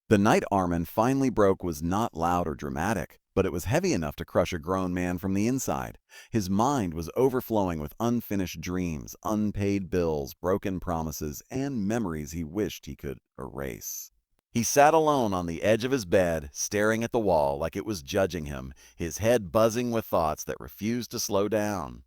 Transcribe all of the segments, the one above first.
The night Armin finally broke was not loud or dramatic, but it was heavy enough to crush a grown man from the inside. His mind was overflowing with unfinished dreams, unpaid bills, broken promises, and memories he wished he could erase. He sat alone on the edge of his bed, staring at the wall like it was judging him, his head buzzing with thoughts that refused to slow down.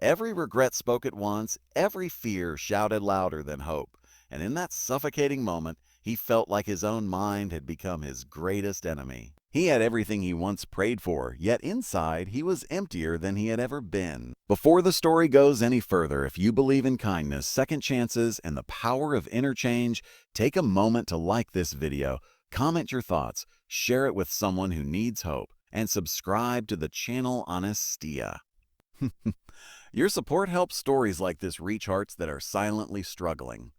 Every regret spoke at once, every fear shouted louder than hope, and in that suffocating moment, he felt like his own mind had become his greatest enemy. He had everything he once prayed for, yet inside he was emptier than he had ever been. Before the story goes any further, if you believe in kindness, second chances, and the power of interchange, take a moment to like this video, comment your thoughts, share it with someone who needs hope, and subscribe to the channel Honestia. Your support helps stories like this reach hearts that are silently struggling.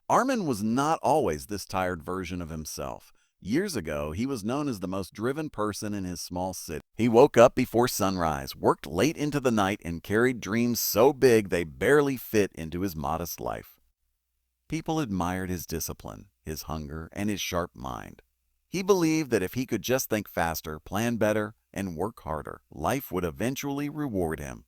Armin was not always this tired version of himself. Years ago, he was known as the most driven person in his small city. He woke up before sunrise, worked late into the night, and carried dreams so big they barely fit into his modest life. People admired his discipline, his hunger, and his sharp mind. He believed that if he could just think faster, plan better, and work harder, life would eventually reward him.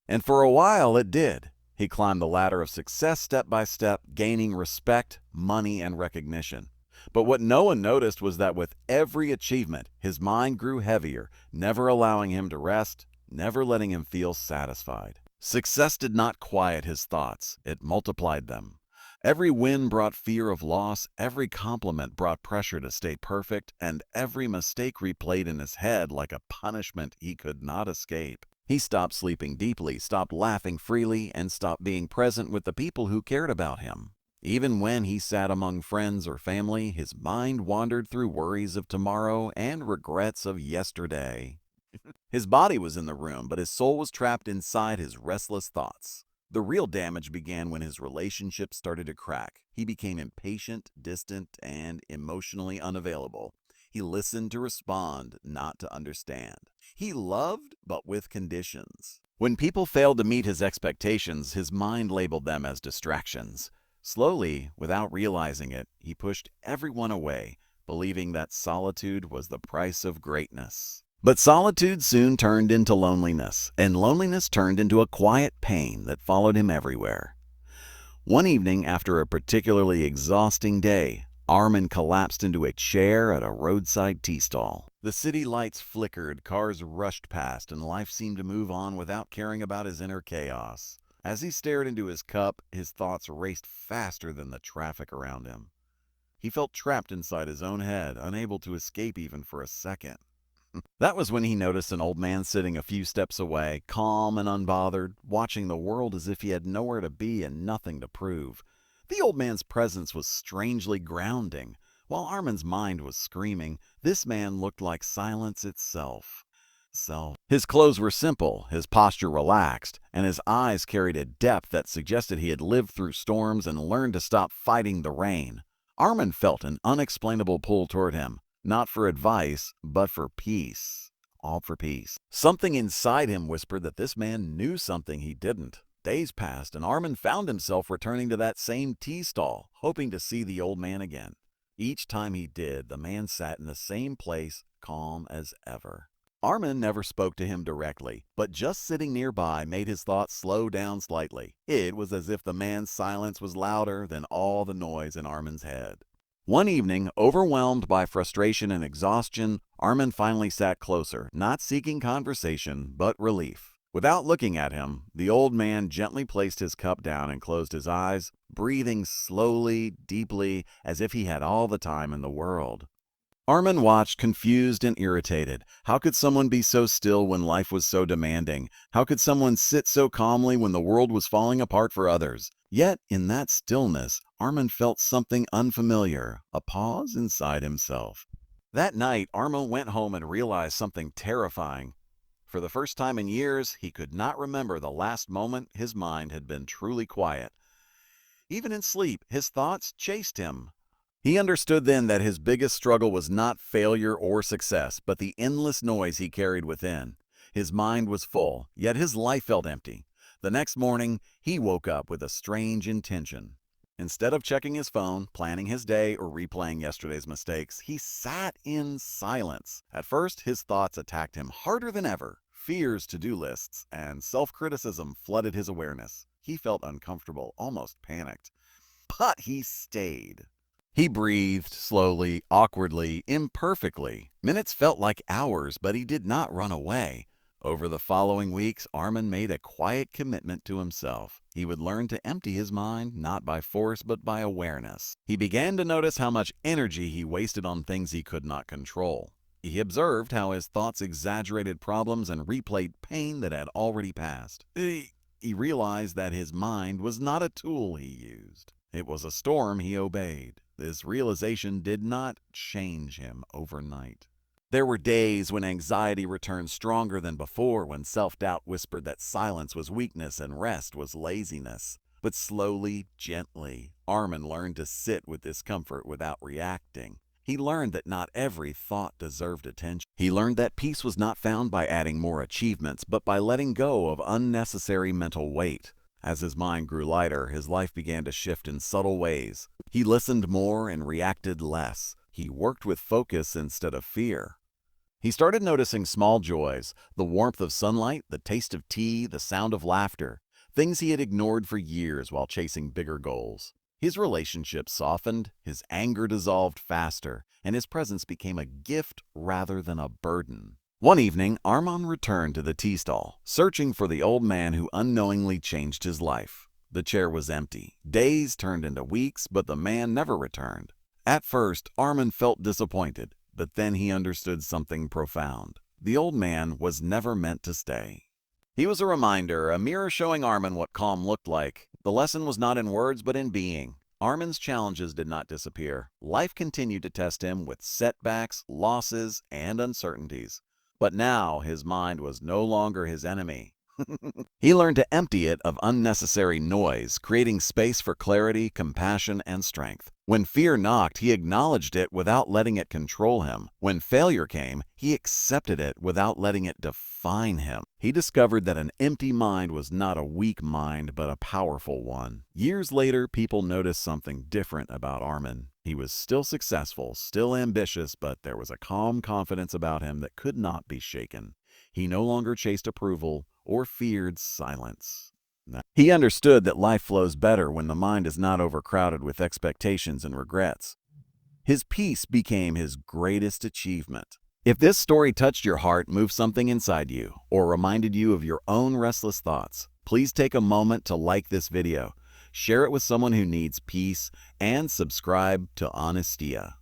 And for a while, it did. He climbed the ladder of success step by step, gaining respect, money, and recognition. But what no one noticed was that with every achievement, his mind grew heavier, never allowing him to rest, never letting him feel satisfied. Success did not quiet his thoughts, it multiplied them. Every win brought fear of loss, every compliment brought pressure to stay perfect, and every mistake replayed in his head like a punishment he could not escape. He stopped sleeping deeply, stopped laughing freely, and stopped being present with the people who cared about him. Even when he sat among friends or family, his mind wandered through worries of tomorrow and regrets of yesterday. His body was in the room, but his soul was trapped inside his restless thoughts. The real damage began when his relationships started to crack. He became impatient, distant, and emotionally unavailable. He listened to respond, not to understand. He loved, but with conditions. When people failed to meet his expectations, his mind labeled them as distractions. Slowly, without realizing it, he pushed everyone away, believing that solitude was the price of greatness. But solitude soon turned into loneliness, and loneliness turned into a quiet pain that followed him everywhere. One evening, after a particularly exhausting day, Armin collapsed into a chair at a roadside tea stall. The city lights flickered, cars rushed past, and life seemed to move on without caring about his inner chaos. As he stared into his cup, his thoughts raced faster than the traffic around him. He felt trapped inside his own head, unable to escape even for a second. That was when he noticed an old man sitting a few steps away, calm and unbothered, watching the world as if he had nowhere to be and nothing to prove. The old man's presence was strangely grounding. While Armin's mind was screaming, this man looked like silence itself. His clothes were simple, his posture relaxed, and his eyes carried a depth that suggested he had lived through storms and learned to stop fighting the rain. Armin felt an unexplainable pull toward him, not for advice, but for peace. All for peace. Something inside him whispered that this man knew something he didn't. Days passed, and Armin found himself returning to that same tea stall, hoping to see the old man again. Each time he did, the man sat in the same place, calm as ever. Armin never spoke to him directly, but just sitting nearby made his thoughts slow down slightly. It was as if the man's silence was louder than all the noise in Armin's head. One evening, overwhelmed by frustration and exhaustion, Armin finally sat closer, not seeking conversation, but relief. Without looking at him, the old man gently placed his cup down and closed his eyes, breathing slowly, deeply, as if he had all the time in the world. Armin watched, confused and irritated. How could someone be so still when life was so demanding? How could someone sit so calmly when the world was falling apart for others? Yet, in that stillness, Armin felt something unfamiliar, a pause inside himself. That night, Armin went home and realized something terrifying. For the first time in years, he could not remember the last moment his mind had been truly quiet. Even in sleep, his thoughts chased him. He understood then that his biggest struggle was not failure or success, but the endless noise he carried within. His mind was full, yet his life felt empty. The next morning, he woke up with a strange intention. Instead of checking his phone, planning his day, or replaying yesterday's mistakes, he sat in silence. At first, his thoughts attacked him harder than ever. Fears, to-do lists, and self-criticism flooded his awareness. He felt uncomfortable, almost panicked. But he stayed. He breathed slowly, awkwardly, imperfectly. Minutes felt like hours, but he did not run away. Over the following weeks, Armin made a quiet commitment to himself. He would learn to empty his mind, not by force, but by awareness. He began to notice how much energy he wasted on things he could not control. He observed how his thoughts exaggerated problems and replayed pain that had already passed. He realized that his mind was not a tool he used. It was a storm he obeyed. This realization did not change him overnight. There were days when anxiety returned stronger than before, when self-doubt whispered that silence was weakness and rest was laziness. But slowly, gently, Armin learned to sit with discomfort without reacting. He learned that not every thought deserved attention. He learned that peace was not found by adding more achievements, but by letting go of unnecessary mental weight. As his mind grew lighter, his life began to shift in subtle ways. He listened more and reacted less. He worked with focus instead of fear. He started noticing small joys, the warmth of sunlight, the taste of tea, the sound of laughter, things he had ignored for years while chasing bigger goals. His relationships softened, his anger dissolved faster, and his presence became a gift rather than a burden. One evening, Armin returned to the tea stall, searching for the old man who unknowingly changed his life. The chair was empty. Days turned into weeks, but the man never returned. At first, Armin felt disappointed. But then he understood something profound. The old man was never meant to stay. He was a reminder, a mirror showing Armin what calm looked like. The lesson was not in words, but in being. Armin's challenges did not disappear. Life continued to test him with setbacks, losses, and uncertainties. But now his mind was no longer his enemy. He learned to empty it of unnecessary noise, creating space for clarity, compassion, and strength. When fear knocked, he acknowledged it without letting it control him. When failure came, he accepted it without letting it define him. He discovered that an empty mind was not a weak mind, but a powerful one. Years later, people noticed something different about Armin. He was still successful, still ambitious, but there was a calm confidence about him that could not be shaken. He no longer chased approval or feared silence. He understood that life flows better when the mind is not overcrowded with expectations and regrets. His peace became his greatest achievement. If this story touched your heart, moved something inside you, or reminded you of your own restless thoughts, please take a moment to like this video, share it with someone who needs peace, and subscribe to Honestia.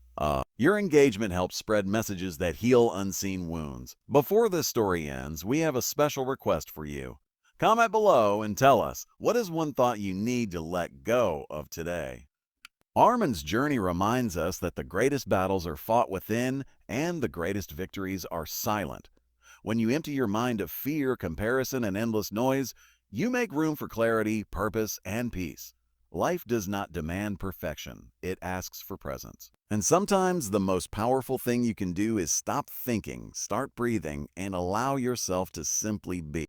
Your engagement helps spread messages that heal unseen wounds. Before this story ends, we have a special request for you. Comment below and tell us, what is one thought you need to let go of today? Armin's journey reminds us that the greatest battles are fought within and the greatest victories are silent. When you empty your mind of fear, comparison, and endless noise, you make room for clarity, purpose, and peace. Life does not demand perfection, it asks for presence. And sometimes the most powerful thing you can do is stop thinking, start breathing, and allow yourself to simply be.